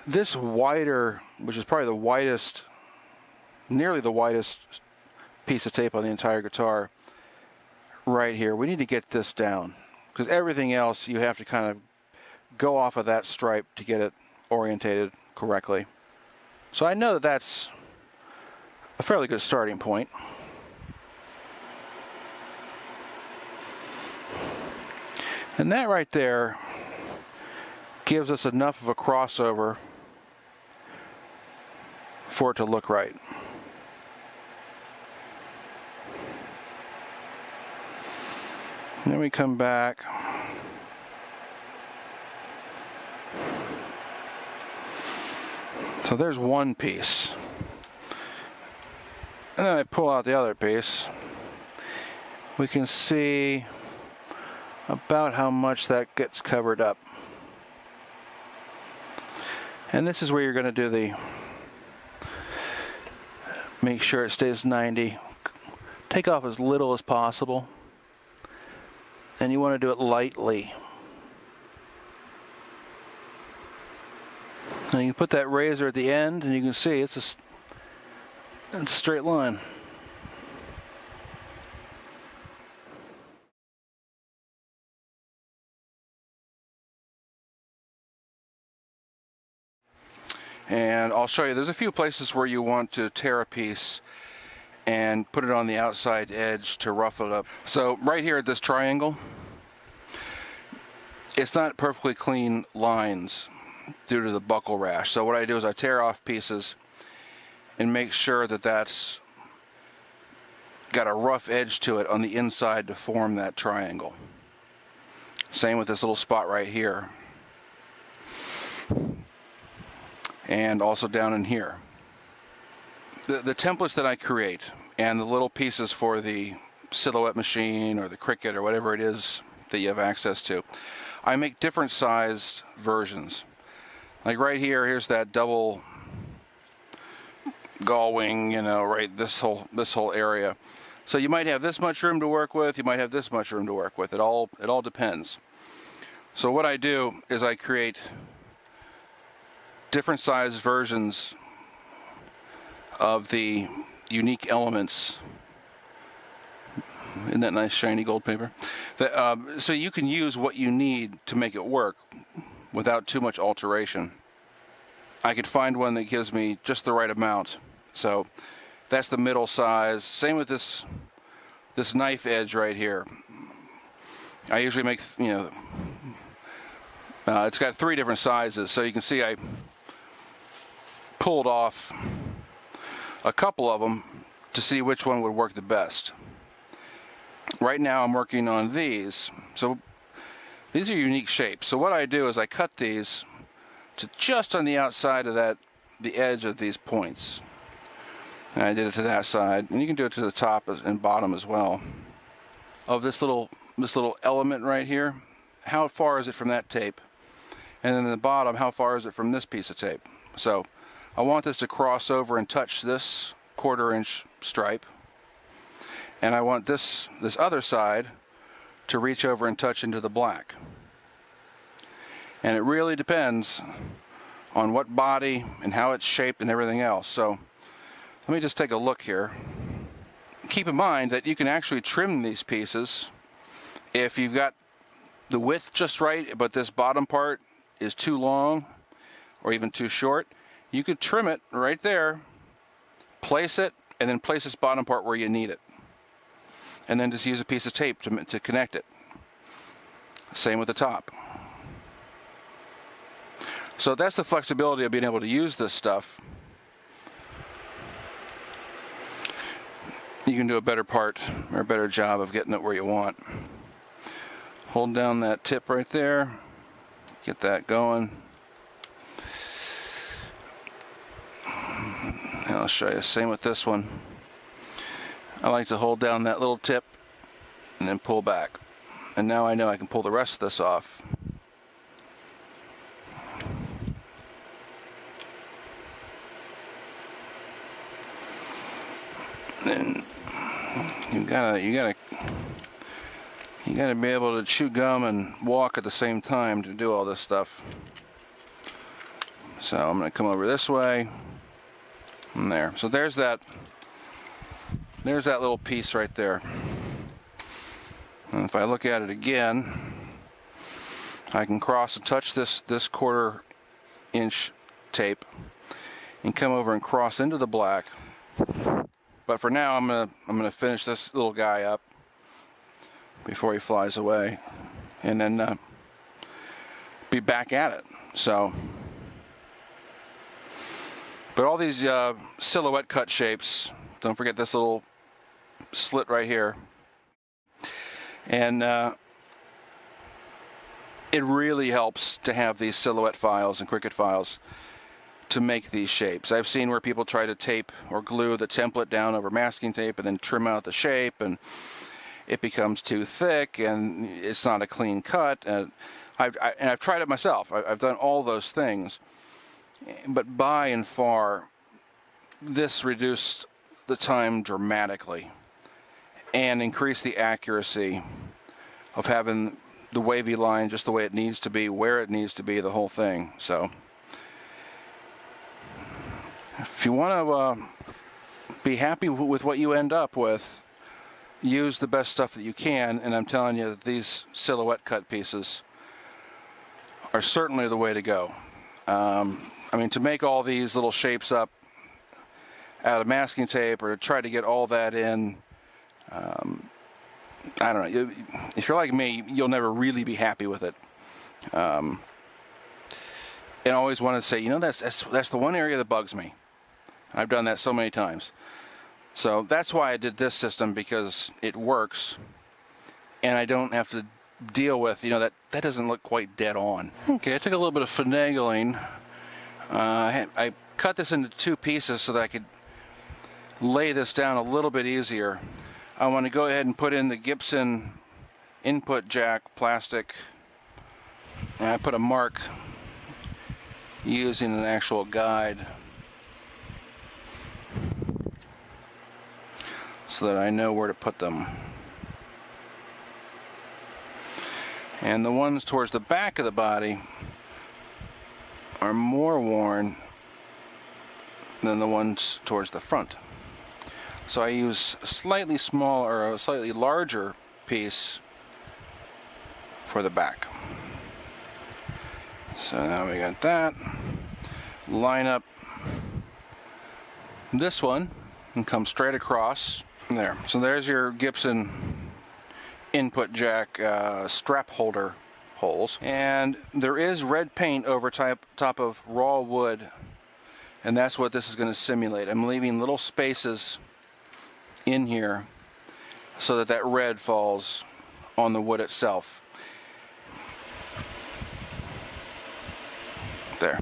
This wider, which is probably the widest, nearly the widest piece of tape on the entire guitar, right here, we need to get this down, because everything else you have to kind of go off of that stripe to get it orientated correctly. So I know that that's a fairly good starting point. And that right there gives us enough of a crossover for it to look right. Then we come back. So there's one piece. And then I pull out the other piece. We can see about how much that gets covered up. And this is where you're going to do the, make sure it stays 90. Take off as little as possible. And you want to do it lightly. And you can put that razor at the end, and you can see it's a straight line. And I'll show you, there's a few places where you want to tear a piece and put it on the outside edge to rough it up. So right here at this triangle, it's not perfectly clean lines due to the buckle rash. So what I do is I tear off pieces and make sure that that's got a rough edge to it on the inside to form that triangle. Same with this little spot right here. And also down in here. The templates that I create and the little pieces for the silhouette machine or the Cricut or whatever it is that you have access to, I make different sized versions. Like right here, here's that double gull wing, you know, right, this whole area. So you might have this much room to work with, you might have this much room to work with. It all depends. So what I do is I create different size versions of the unique elements. Isn't that nice shiny gold paper? So you can use what you need to make it work without too much alteration. I could find one that gives me just the right amount. So that's the middle size. Same with this knife edge right here. I usually make, you know, it's got 3 different sizes. So you can see I pulled off a couple of them to see which one would work the best. Right now I'm working on these. So these are unique shapes. So what I do is I cut these to just on the outside of the edge of these points. And I did it to that side, and you can do it to the top and bottom as well. Of this little element right here, how far is it from that tape? And then the bottom, how far is it from this piece of tape? So I want this to cross over and touch this 1/4 inch stripe. And I want this other side to reach over and touch into the black. And it really depends on what body and how it's shaped and everything else. So let me just take a look here. Keep in mind that you can actually trim these pieces if you've got the width just right, but this bottom part is too long or even too short. You could trim it right there, place it, and then place this bottom part where you need it. And then just use a piece of tape to connect it. Same with the top. So that's the flexibility of being able to use this stuff. You can do a better part or a better job of getting it where you want. Hold down that tip right there. Get that going. And I'll show you. Same with this one. I like to hold down that little tip and then pull back. And now I know I can pull the rest of this off. Then you gotta be able to chew gum and walk at the same time to do all this stuff. So I'm going to come over this way, and there. So there's that little piece right there. And if I look at it again, I can cross and touch this 1/4 inch tape and come over and cross into the black. But for now, I'm gonna finish this little guy up before he flies away, and then be back at it. So, but all these silhouette cut shapes, don't forget this little slit right here, and it really helps to have these silhouette files and Cricut files to make these shapes. I've seen where people try to tape or glue the template down over masking tape and then trim out the shape, and it becomes too thick and it's not a clean cut. And I've tried it myself. I've done all those things, but by and far, this reduced the time dramatically and increased the accuracy of having the wavy line just the way it needs to be, where it needs to be, the whole thing. So if you want to be happy with what you end up with, use the best stuff that you can, and I'm telling you that these silhouette cut pieces are certainly the way to go. I mean, to make all these little shapes up out of masking tape or to try to get all that in, I don't know. If you're like me, you'll never really be happy with it. And I always want to say, you know, that's the one area that bugs me. I've done that so many times. So that's why I did this system, because it works, and I don't have to deal with, you know, that doesn't look quite dead on. Okay, I took a little bit of finagling. I cut this into 2 pieces so that I could lay this down a little bit easier. I want to go ahead and put in the Gibson input jack plastic, and I put a mark using an actual guide so that I know where to put them. And the ones towards the back of the body are more worn than the ones towards the front. So I use a slightly smaller or a slightly larger piece for the back. So now we got that. Line up this one and come straight across there. So there's your Gibson input jack strap holder holes, and there is red paint over top of raw wood, and that's what this is going to simulate. I'm leaving little spaces in here so that that red falls on the wood itself. There.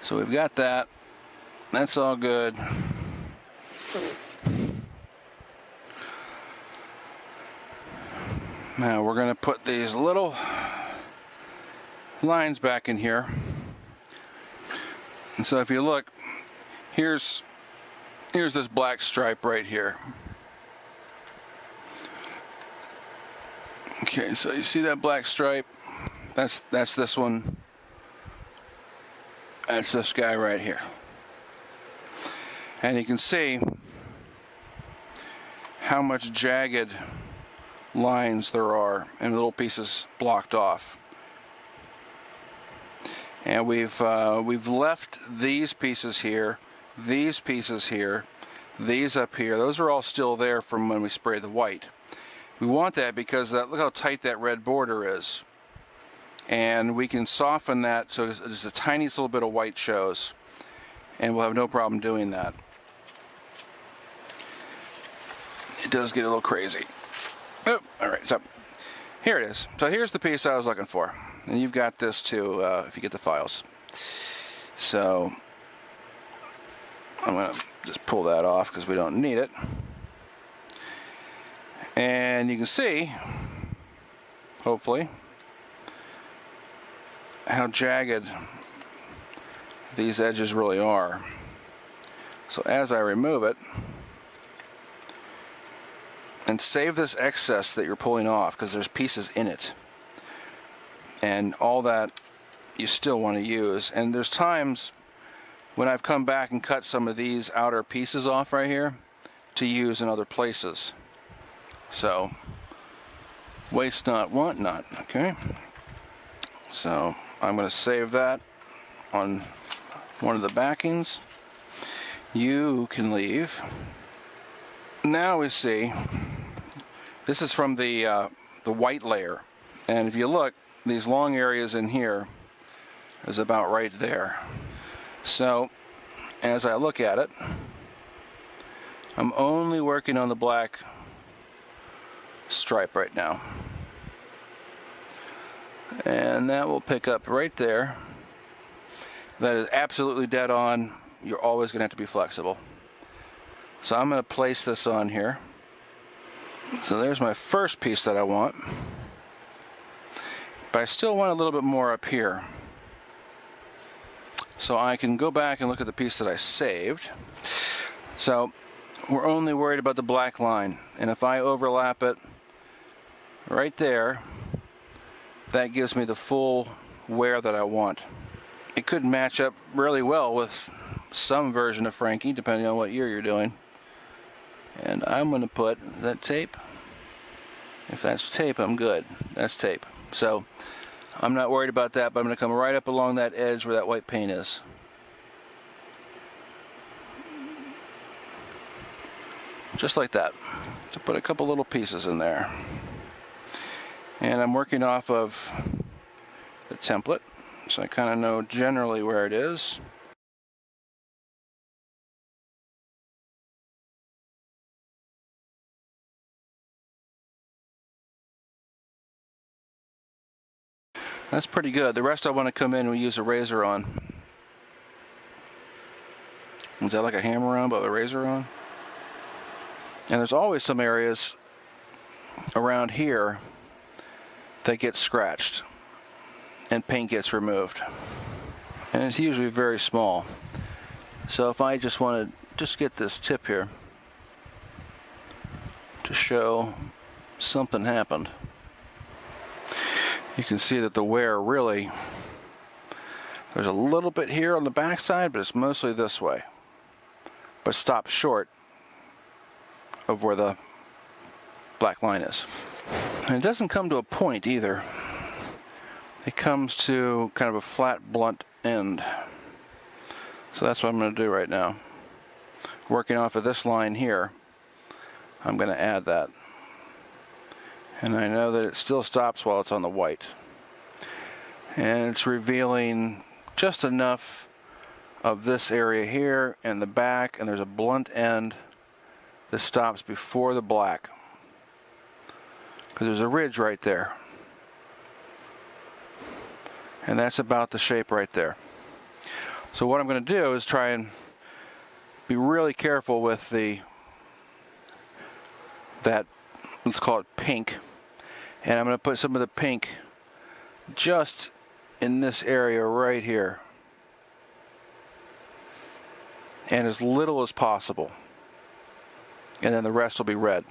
So we've got that. That's all good. Now we're going to put these little lines back in here. And so if you look, here's this black stripe right here. Okay, so you see that black stripe? That's this one. That's this guy right here. And you can see how much jagged lines there are and little pieces blocked off. And we've left these pieces here, these pieces here, these up here. Those are all still there from when we sprayed the white. We want that because look how tight that red border is. And we can soften that so just a tiniest little bit of white shows, and we'll have no problem doing that. It does get a little crazy. Oh, all right, so here it is. So here's the piece I was looking for, and you've got this too if you get the files. So I'm going to just pull that off because we don't need it. And you can see, hopefully, how jagged these edges really are. So as I remove it, and save this excess that you're pulling off, because there's pieces in it, and all that you still want to use. And there's times when I've come back and cut some of these outer pieces off right here to use in other places. So, waste not, want not, okay? So, I'm going to save that on one of the backings. You can leave. Now we see, this is from the white layer. And if you look, these long areas in here is about right there. So, as I look at it, I'm only working on the black stripe right now. And that will pick up right there. That is absolutely dead on. You're always going to have to be flexible. So I'm going to place this on here. So there's my first piece that I want. But I still want a little bit more up here. So I can go back and look at the piece that I saved. So we're only worried about the black line. And if I overlap it right there, that gives me the full wear that I want. It could match up really well with some version of Franky, depending on what year you're doing. And I'm going to put, is that tape? If that's tape, I'm good. That's tape. So I'm not worried about that, but I'm going to come right up along that edge where that white paint is. Just like that. So put a couple little pieces in there. And I'm working off of the template, so I kind of know generally where it is. That's pretty good. The rest I want to come in and use a razor on. Is that like a hammer on, but a razor on? And there's always some areas around here that get scratched and paint gets removed. And it's usually very small. So if I just want to just get this tip here to show something happened, you can see that the wear really, there's a little bit here on the back side, but it's mostly this way. But stops short of where the black line is. And it doesn't come to a point either. It comes to kind of a flat, blunt end. So that's what I'm going to do right now. Working off of this line here, I'm going to add that. And I know that it still stops while it's on the white. And it's revealing just enough of this area here and the back, and there's a blunt end that stops before the black. Because there's a ridge right there. And that's about the shape right there. So what I'm going to do is try and be really careful with that, let's call it pink. And I'm going to put some of the pink just in this area right here. And as little as possible. And then the rest will be red.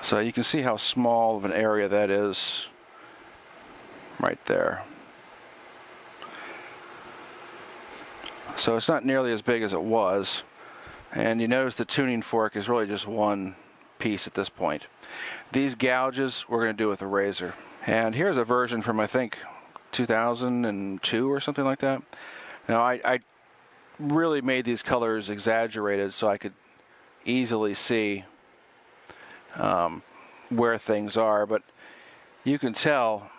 So you can see how small of an area that is right there. So it's not nearly as big as it was. And you notice the tuning fork is really just one piece at this point. These gouges we're going to do with a razor. And here's a version from, I think, 2002 or something like that. Now I really made these colors exaggerated so I could easily see where things are, but you can tell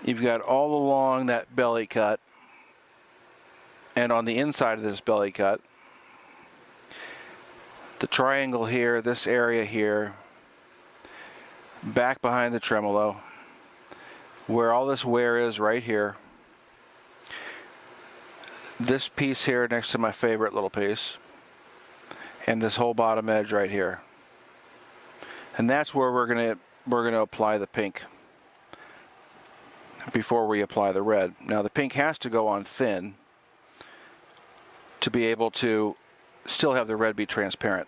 you've got all along that belly cut and on the inside of this belly cut, the triangle here, this area here, back behind the tremolo, where all this wear is right here, this piece here next to my favorite little piece, and this whole bottom edge right here. And that's where we're gonna apply the pink before we apply the red. Now the pink has to go on thin to be able to still have the red be transparent.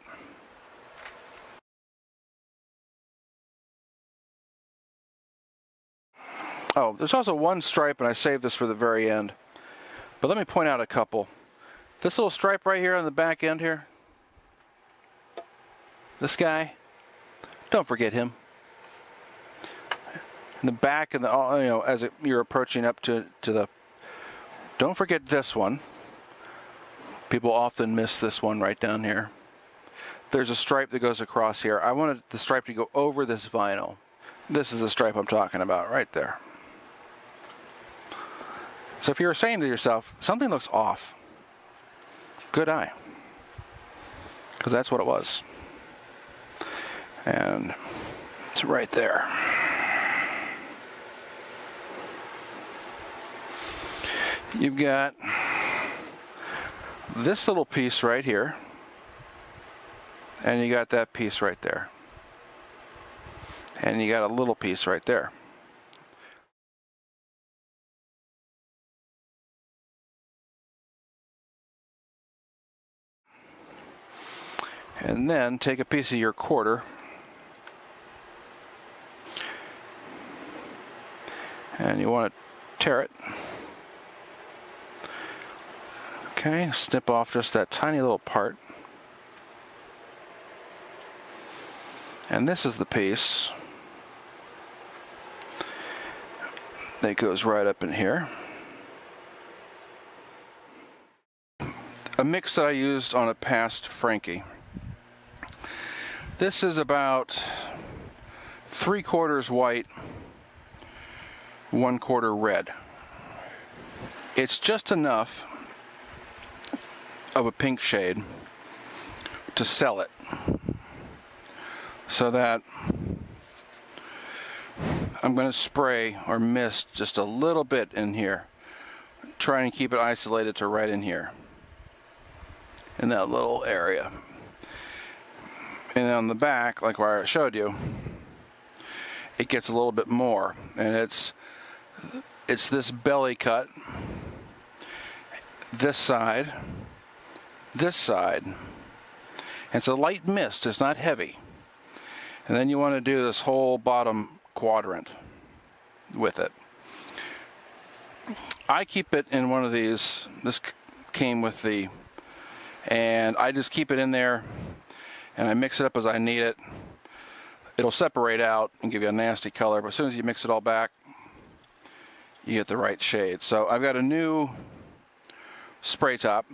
Oh, there's also one stripe, and I saved this for the very end. But let me point out a couple. This little stripe right here on the back end here. This guy. Don't forget him. In the back and the, you know, as you're approaching up to the. Don't forget this one. People often miss this one right down here. There's a stripe that goes across here. I wanted the stripe to go over this vinyl. This is the stripe I'm talking about right there. So if you're saying to yourself, something looks off, good eye. Because that's what it was. And it's right there. You've got this little piece right here. And you got that piece right there. And you got a little piece right there. And then take a piece of your quarter and you want to tear it. Okay, snip off just that tiny little part. And this is the piece that goes right up in here. A mix that I used on a past Franky. This is about 3/4 white, 1/4 red. It's just enough of a pink shade to sell it, so that I'm going to spray or mist just a little bit in here, trying to keep it isolated to right in here, in that little area. And on the back, like where I showed you, it gets a little bit more, and it's this belly cut, this side, and it's a light mist, it's not heavy. And then you want to do this whole bottom quadrant with it. I keep it in one of these. This came with the, and I just keep it in there and I mix it up as I need it. It'll separate out and give you a nasty color, but as soon as you mix it all back, you get the right shade. So I've got a new spray top.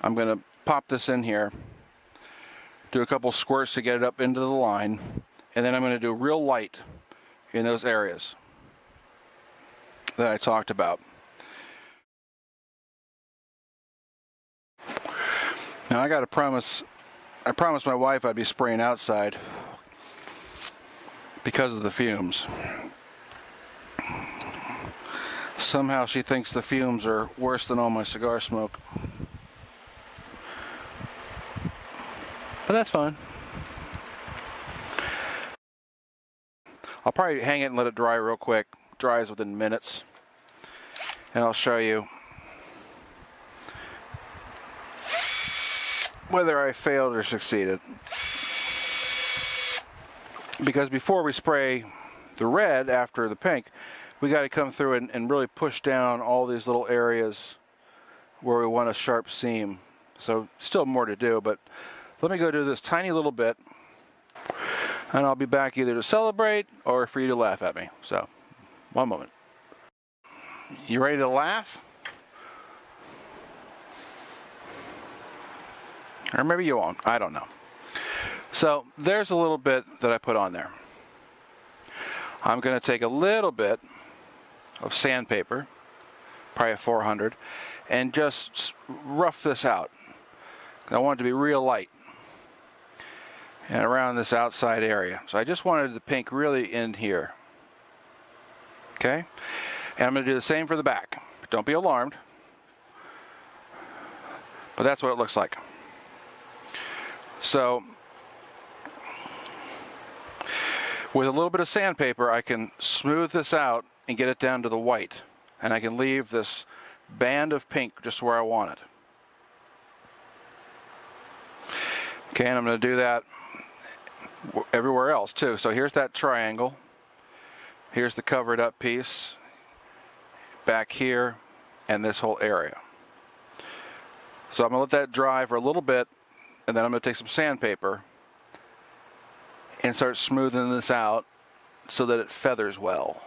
I'm going to pop this in here, do a couple squirts to get it up into the line, and then I'm going to do real light in those areas that I talked about. Now I got to promise, I promised my wife I'd be spraying outside because of the fumes. Somehow she thinks the fumes are worse than all my cigar smoke. But that's fine. I'll probably hang it and let it dry real quick. Dries within minutes. And I'll show you whether I failed or succeeded. Because before we spray the red after the pink, we got to come through and really push down all these little areas where we want a sharp seam. So still more to do, but let me go do this tiny little bit, and I'll be back either to celebrate or for you to laugh at me. So, one moment. You ready to laugh? Or maybe you won't. I don't know. So, there's a little bit that I put on there. I'm going to take a little bit of sandpaper, probably a 400, and just rough this out. I want it to be real light and around this outside area. So I just wanted the pink really in here. Okay? And I'm going to do the same for the back. Don't be alarmed. But that's what it looks like. So with a little bit of sandpaper, I can smooth this out and get it down to the white. And I can leave this band of pink just where I want it. Okay, and I'm going to do that everywhere else too. So here's that triangle. Here's the covered up piece back here and this whole area. So I'm going to let that dry for a little bit, and then I'm going to take some sandpaper and start smoothing this out so that it feathers well.